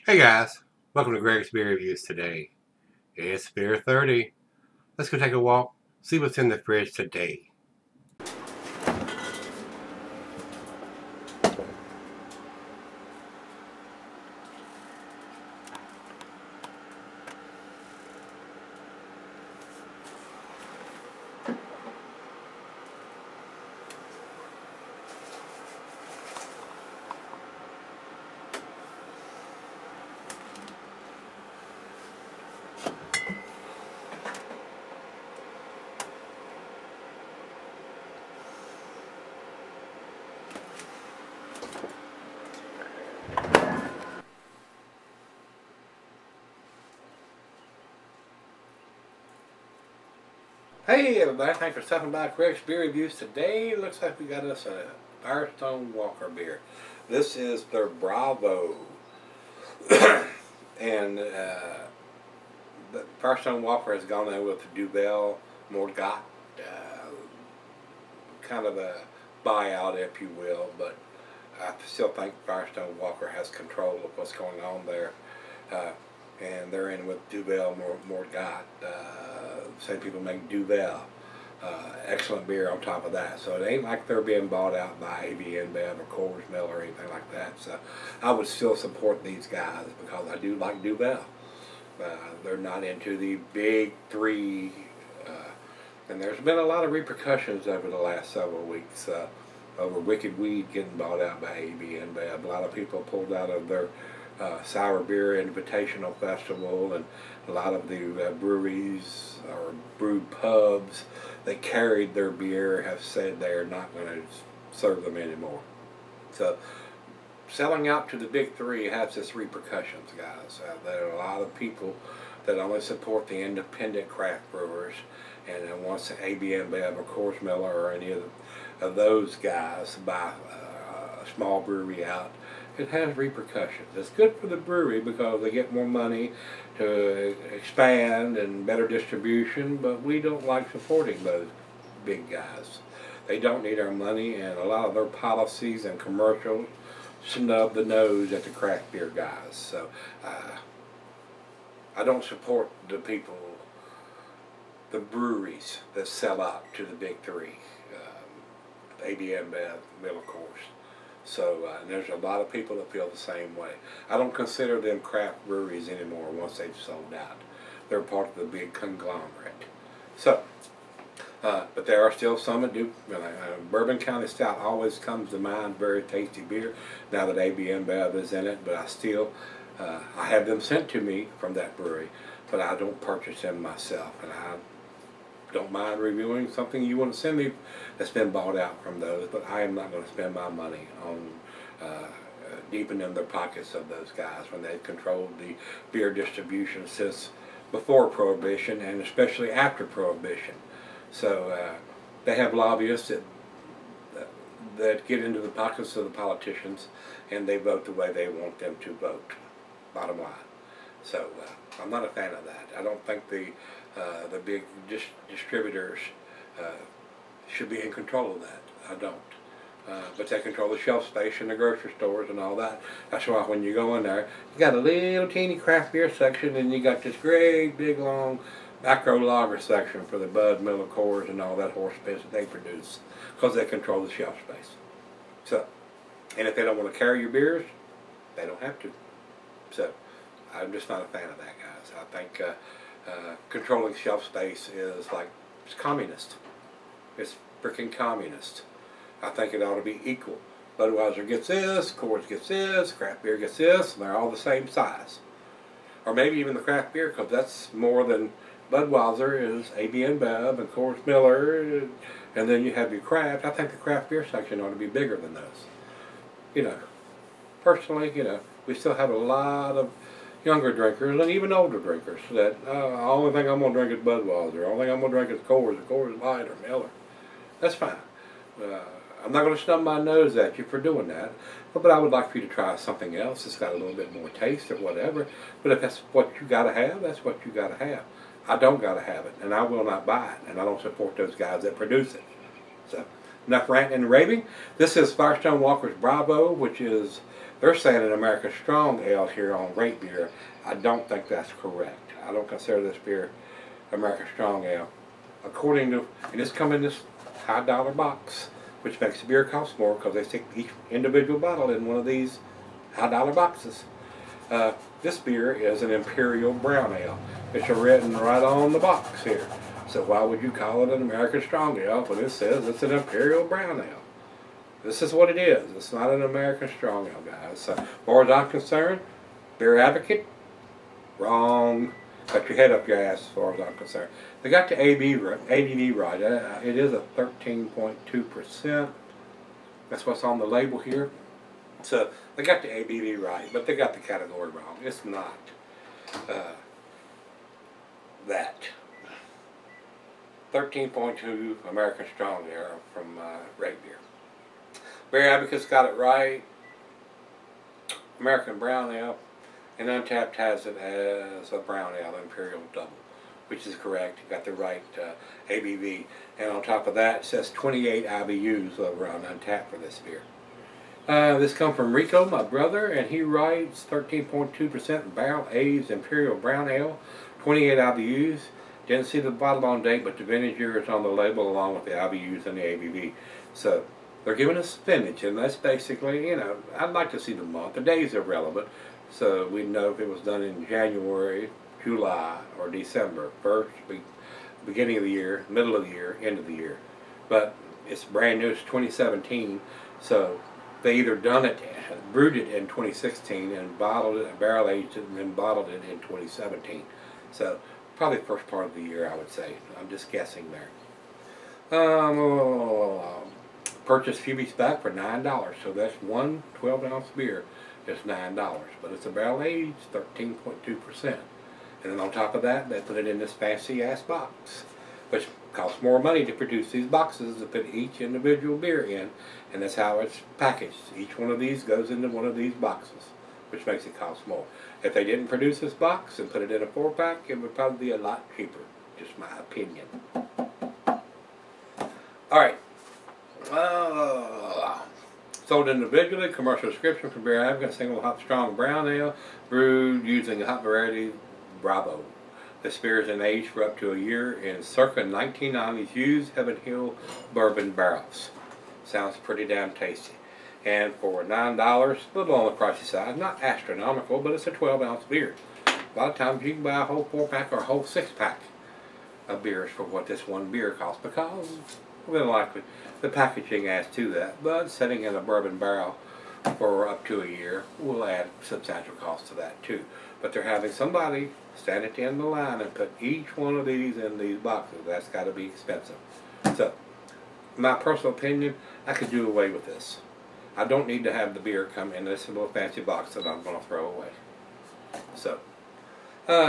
Hey guys, welcome to Gregsbeerreviews today. It's beer 30. Let's go take a walk, see what's in the fridge today. Hey everybody, thanks for stopping by Gregsbeerreviews today. Looks like we got us a Firestone Walker beer. This is their Bravo. And the Firestone Walker has gone in with Duvel, Morgat, kind of a buyout if you will, but I still think Firestone Walker has control of what's going on there. And they're in with Duvel, Morgat. Same people make Duvel. Excellent beer on top of that. So it ain't like they're being bought out by AB InBev or Coors Mill or anything like that. So I would still support these guys because I do like Duvel. They're not into the big three. And there's been a lot of repercussions over the last several weeks over Wicked Weed getting bought out by AB InBev. A lot of people pulled out of their Sour Beer Invitational Festival, and a lot of the breweries or brewed pubs that carried their beer have said they are not going to serve them anymore. So selling out to the big three has its repercussions, guys. There are a lot of people that only support the independent craft brewers, and then once AB InBev or Coors Miller or any of those guys buy a small brewery out, it has repercussions. It's good for the brewery because they get more money to expand and better distribution, but we don't like supporting those big guys. They don't need our money, and a lot of their policies and commercials snub the nose at the craft beer guys. So I don't support the people, the breweries that sell out to the big three, AB InBev, Mill, of course. So there's a lot of people that feel the same way. I don't consider them craft breweries anymore once they've sold out. They're part of the big conglomerate. So, but there are still some that do. Bourbon County Stout always comes to mind, very tasty beer now that AB InBev is in it, but I still, I have them sent to me from that brewery, but I don't purchase them myself, and I don't mind reviewing something you want to send me that's been bought out from those, but I am not going to spend my money on deepening the pockets of those guys when they've controlled the beer distribution since before Prohibition and especially after Prohibition. So they have lobbyists that get into the pockets of the politicians, and they vote the way they want them to vote, bottom line. So I'm not a fan of that. I don't think the big distributors should be in control of that. I don't. But they control the shelf space in the grocery stores and all that. That's why when you go in there, you got a little teeny craft beer section, and you got this great big long macro lager section for the Bud, Miller, Coors, and all that horse piss that they produce, because they control the shelf space. So, and if they don't want to carry your beers, they don't have to. So, I'm just not a fan of that, guys. I think controlling shelf space is like, it's communist. It's freaking communist. I think it ought to be equal. Budweiser gets this, Coors gets this, craft beer gets this, and they're all the same size. Or maybe even the craft beer, because that's more than Budweiser is AB InBev and Coors Miller, and then you have your craft. I think the craft beer section ought to be bigger than those. You know, personally, you know, we still have a lot of younger drinkers and even older drinkers that the only thing I'm going to drink is Budweiser. The only thing I'm going to drink is Coors Light or Miller. That's fine. I'm not going to snub my nose at you for doing that, but I would like for you to try something else that's got a little bit more taste or whatever. But if that's what you got to have, that's what you got to have. I don't got to have it, and I will not buy it, and I don't support those guys that produce it. So enough ranting and raving. This is Firestone Walker's Bravo, which is, they're saying an American Strong Ale here on Great Beer. I don't think that's correct. I don't consider this beer American Strong Ale. According to, and it's come in this high dollar box, which makes the beer cost more because they stick each individual bottle in one of these high dollar boxes. This beer is an Imperial Brown Ale. It's written right on the box here. So why would you call it an American Strong Ale when it says it's an Imperial Brown Ale? This is what it is. It's not an American Strong Ale, guys. So, as far as I'm concerned, Beer Advocate, wrong. Got your head up your ass as far as I'm concerned. They got the ABV right. It is a 13.2%. That's what's on the label here. So they got the ABV right, but they got the category wrong. It's not that. 13.2 American Strong Ale from Great Beer. Beer Advocate's got it right. American Brown Ale. And Untapped has it as a Brown Ale, Imperial Double, which is correct. You got the right ABV. And on top of that, it says 28 IBUs over on Untapped for this beer. This comes from Rico, my brother, and he writes 13.2% barrel-aged Imperial Brown Ale, 28 IBUs. Didn't see the bottle on date, but the vintage year is on the label along with the IBUs and the ABV. So they're giving us vintage, and that's basically, you know, I'd like to see the month. The days are relevant, so we know if it was done in January, July, or December, first week, beginning of the year, middle of the year, end of the year. But it's brand new, it's 2017, so they either done it, brewed it in 2016 and bottled it, barrel aged it, and then bottled it in 2017. So probably the first part of the year, I would say. I'm just guessing there. Purchased a few weeks back for $9, so that's one 12-ounce beer. It's $9, but it's a barrel aged 13.2%. And then on top of that, they put it in this fancy ass box, which costs more money to produce these boxes to put each individual beer in, and that's how it's packaged. Each one of these goes into one of these boxes, which makes it cost more. If they didn't produce this box and put it in a 4-pack, it would probably be a lot cheaper. Just my opinion. Alright. Sold individually, commercial description for Beer Advocate, single hop strong brown ale, brewed using hop variety Bravo. This beer is aged for up to a year in circa 1990s used Heaven Hill bourbon barrels. Sounds pretty damn tasty. And for $9, a little on the pricey side, not astronomical, but it's a 12-ounce beer. A lot of times you can buy a whole 4-pack or a whole 6-pack of beers for what this one beer costs, because more than likely the packaging adds to that. But setting in a bourbon barrel for up to a year will add substantial cost to that too. But they're having somebody stand at the end of the line and put each one of these in these boxes. That's got to be expensive. So, my personal opinion, I could do away with this. I don't need to have the beer come in this little fancy box that I'm going to throw away. So,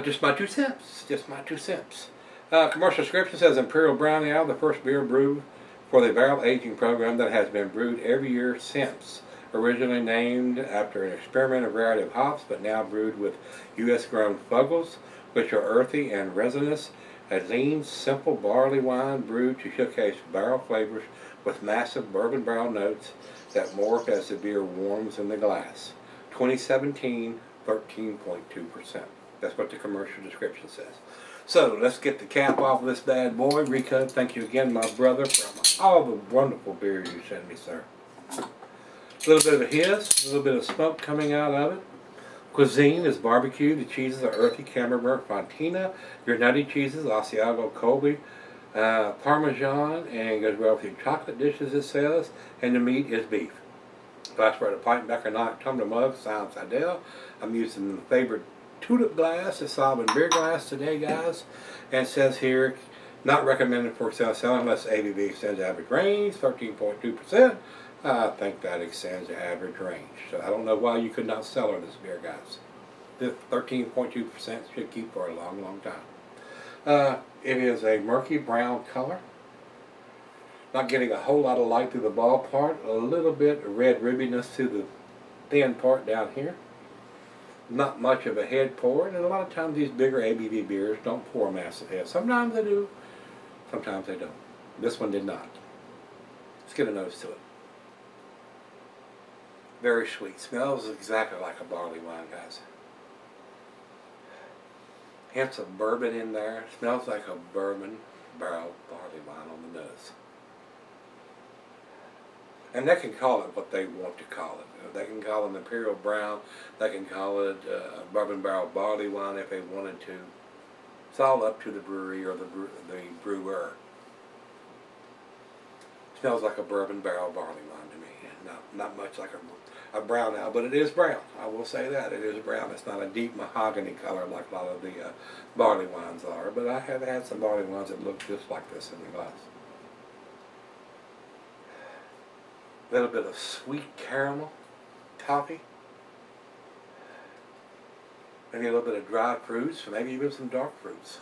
just my 2 cents. Just my 2 cents. Commercial description says Imperial Brown Ale, the first beer brewed for the barrel aging program that has been brewed every year since. Originally named after an experimental variety of hops, but now brewed with U.S. grown Fuggles, which are earthy and resinous. A lean, simple barley wine brewed to showcase barrel flavors with massive bourbon barrel notes that morph as the beer warms in the glass. 2017, 13.2%. That's what the commercial description says. So let's get the cap off of this bad boy. Rico, thank you again, my brother, for all the wonderful beer you sent me, sir. A little bit of a hiss, a little bit of smoke coming out of it. Cuisine is barbecue. The cheeses are earthy Camembert Fontina. Your nutty cheeses, Asiago Colby, Parmesan, and goes well with your chocolate dishes, it says. And the meat is beef. Glass for the pint, back or not, tumbler mug, Silent Sidell. I'm using the favorite tulip glass, a sovereign beer glass today, guys. And it says here, not recommended for sale unless ABV extends average range, 13.2%. I think that extends the average range. So I don't know why you could not sell her this beer, guys. This 13.2% should keep for a long, long time. It is a murky brown color. Not getting a whole lot of light through the ball part. A little bit of red rubbiness to the thin part down here. Not much of a head pour. And a lot of times these bigger ABV beers don't pour a massive head. Sometimes they do. Sometimes they don't. This one did not. get a nose to it. Very sweet. Smells exactly like a barley wine, guys. Hints of bourbon in there. Smells like a bourbon barrel barley wine on the nose. And they can call it what they want to call it. They can call it an Imperial Brown. They can call it a bourbon barrel barley wine if they wanted to. It's all up to the brewery or the brewer. Smells like a bourbon barrel barley wine to me. Not much like a brown ale, but it is brown. I will say that. It is brown. It's not a deep mahogany color like a lot of the barley wines are, but I have had some barley wines that look just like this in the glass. A little bit of sweet caramel, toffee. Maybe a little bit of dried fruits, maybe even some dark fruits.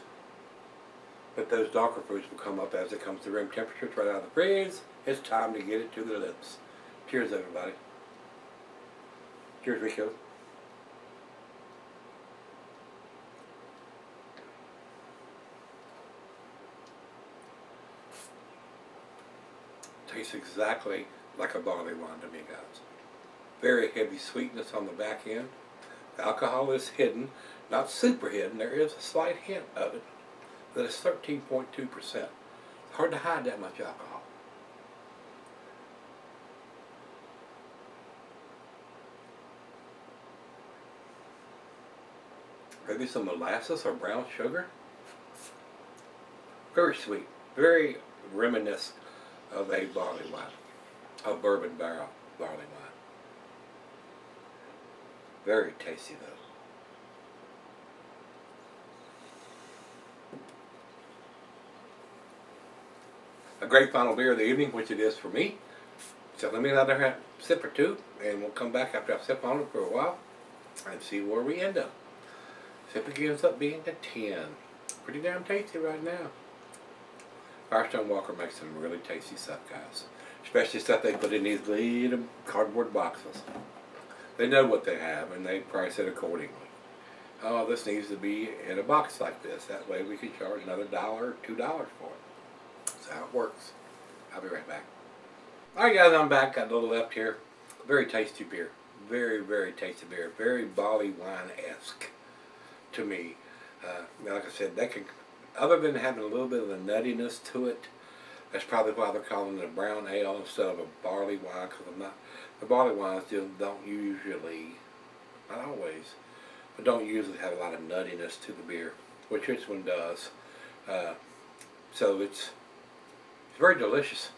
But those darker fruits will come up as it comes to room temperature, right out of the fridge. It's time to get it to the lips. Cheers, everybody. Cheers, Rico. Tastes exactly like a barley wine to me, guys. Very heavy sweetness on the back end. The alcohol is hidden, not super hidden. There is a slight hint of it. That is 13.2%. It's hard to hide that much alcohol. Maybe some molasses or brown sugar. Very sweet. Very reminiscent of a barley wine. A bourbon barrel barley wine. Very tasty though. A great final beer of the evening, which it is for me. So let me let her sip or two, and we'll come back after I sip on it for a while and see where we end up. Sip ends up being a 10. Pretty damn tasty right now. Firestone Walker makes some really tasty stuff, guys. Especially stuff they put in these little cardboard boxes. They know what they have, and they price it accordingly. Oh, this needs to be in a box like this. That way we can charge another $1 or $2 for it. That's how it works. I'll be right back. Alright guys, I'm back. Got a little left here. Very tasty beer. Very, very tasty beer. Very barley wine-esque to me. Like I said, they can, other than having a little bit of a nuttiness to it, that's probably why they're calling it a brown ale instead of a barley wine, because the barley wines just don't usually, not always, but don't usually have a lot of nuttiness to the beer, which this one does. So it's very delicious.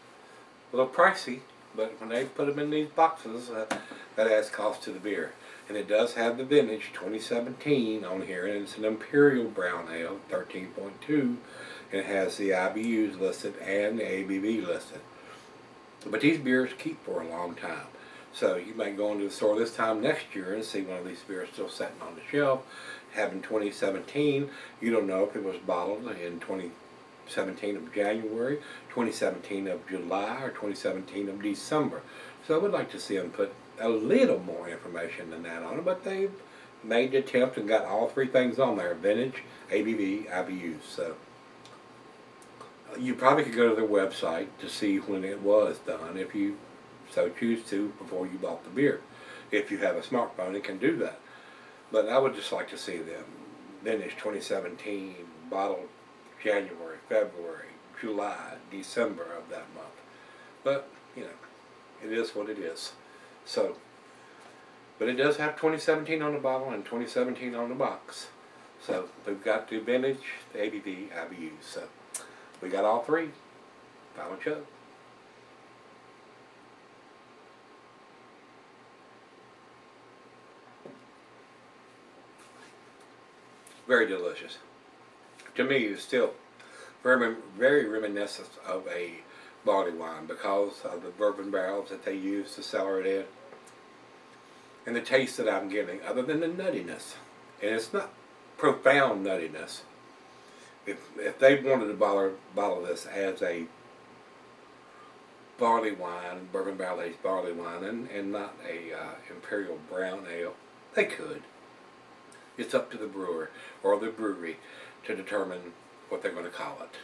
A little pricey, but when they put them in these boxes, that adds cost to the beer. And it does have the vintage 2017 on here, and it's an Imperial Brown Ale, 13.2, and it has the IBUs listed and the ABV listed. But these beers keep for a long time. So you might go into the store this time next year and see one of these beers still sitting on the shelf. Having 2017, you don't know if it was bottled in 2017 of January, 2017 of July, or 2017 of December. So I would like to see them put a little more information than that on it, but they've made the attempt and got all three things on there: vintage, ABV, IBUs. So you probably could go to their website to see when it was done, if you so choose to, before you bought the beer. If you have a smartphone, it can do that. But I would just like to see them vintage 2017, bottled January, February, July, December of that month. But, you know, it is what it is. So, but it does have 2017 on the bottle and 2017 on the box. So we've got the vintage, the ABV, IBU. So we got all three. Final chug. Very delicious. To me, it's still very reminiscent of a barley wine because of the bourbon barrels that they use to cellar it in, and the taste that I'm getting, other than the nuttiness. And it's not profound nuttiness. If they wanted to bottle this as a barley wine, bourbon barrel aged barley wine, and not a Imperial Brown Ale, they could. It's up to the brewer or the brewery to determine what they're going to call it.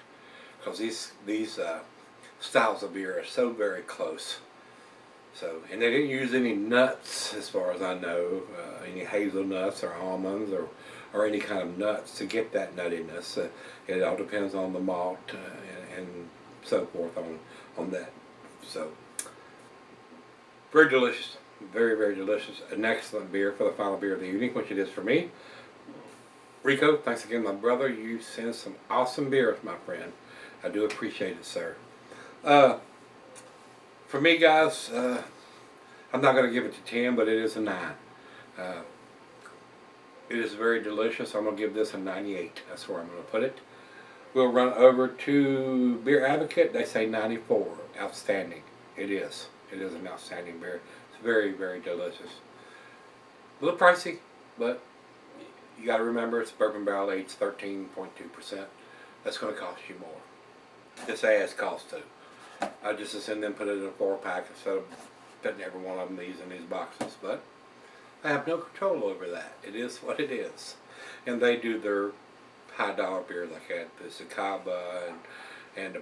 Because these styles of beer are so very close. So, and they didn't use any nuts, as far as I know, any hazelnuts or almonds or any kind of nuts to get that nuttiness. It all depends on the malt and so forth on that. So, very delicious, very, very delicious. An excellent beer for the final beer of the evening, which it is for me. Rico, thanks again, my brother. You send some awesome beers, my friend. I do appreciate it, sir. For me, guys, I'm not going to give it to 10, but it is a 9. It is very delicious. I'm going to give this a 98. That's where I'm going to put it. We'll run over to Beer Advocate. They say 94. Outstanding. It is. It is an outstanding beer. It's very, very delicious. A little pricey, but you got to remember it's bourbon barrel aged 13.2%. That's going to cost you more. This adds cost too. I just send them put it in a 4-pack instead of putting every one of them in these boxes. But I have no control over that. It is what it is. And they do their high dollar beers like that, the Zacaba and the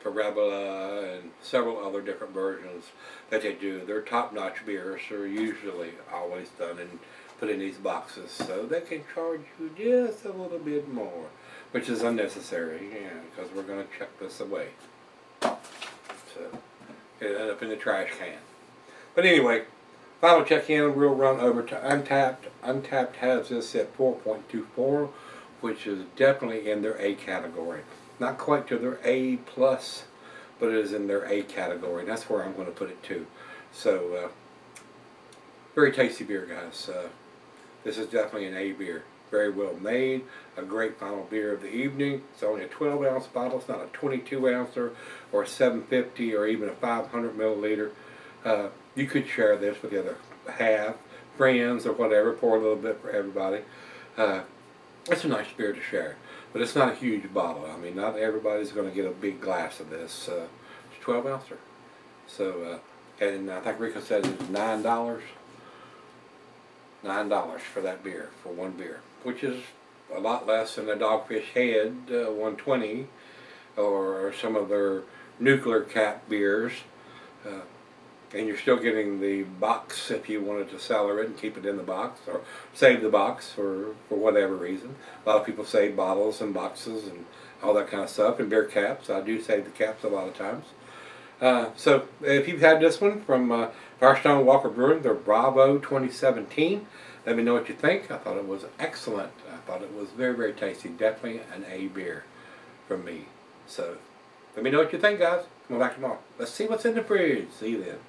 Parabola and several other different versions that they do. Their top-notch beers are usually always done and put in these boxes, so they can charge you just a little bit more, which is unnecessary, because we're going to chuck this away. So it'll end up in the trash can. But anyway, final check-in, we'll run over to Untapped. Untapped has this at 4.24, which is definitely in their A category. Not quite to their A+, but it is in their A category. That's where I'm going to put it too. So, very tasty beer, guys. This is definitely an A beer. Very well made. A great final beer of the evening. It's only a 12-ounce bottle. It's not a 22-ouncer or a 750 or even a 500 milliliter. You could share this with the other half, friends or whatever. Pour a little bit for everybody. It's a nice beer to share. But it's not a huge bottle. I mean, not everybody's going to get a big glass of this. It's a 12-ouncer. So, and I think Rico said it's $9. $9 for that beer, for one beer, which is a lot less than a Dogfish Head 120 or some of their nuclear cap beers. And you're still getting the box if you wanted to cellar it and keep it in the box or save the box for whatever reason. A lot of people save bottles and boxes and all that kind of stuff, and beer caps. I do save the caps a lot of times. So if you've had this one from Firestone Walker Brewing, their Bravo 2017, let me know what you think. I thought it was excellent. I thought it was very, very tasty. Definitely an A beer from me. So let me know what you think, guys. Come on back tomorrow. Let's see what's in the fridge. See you then.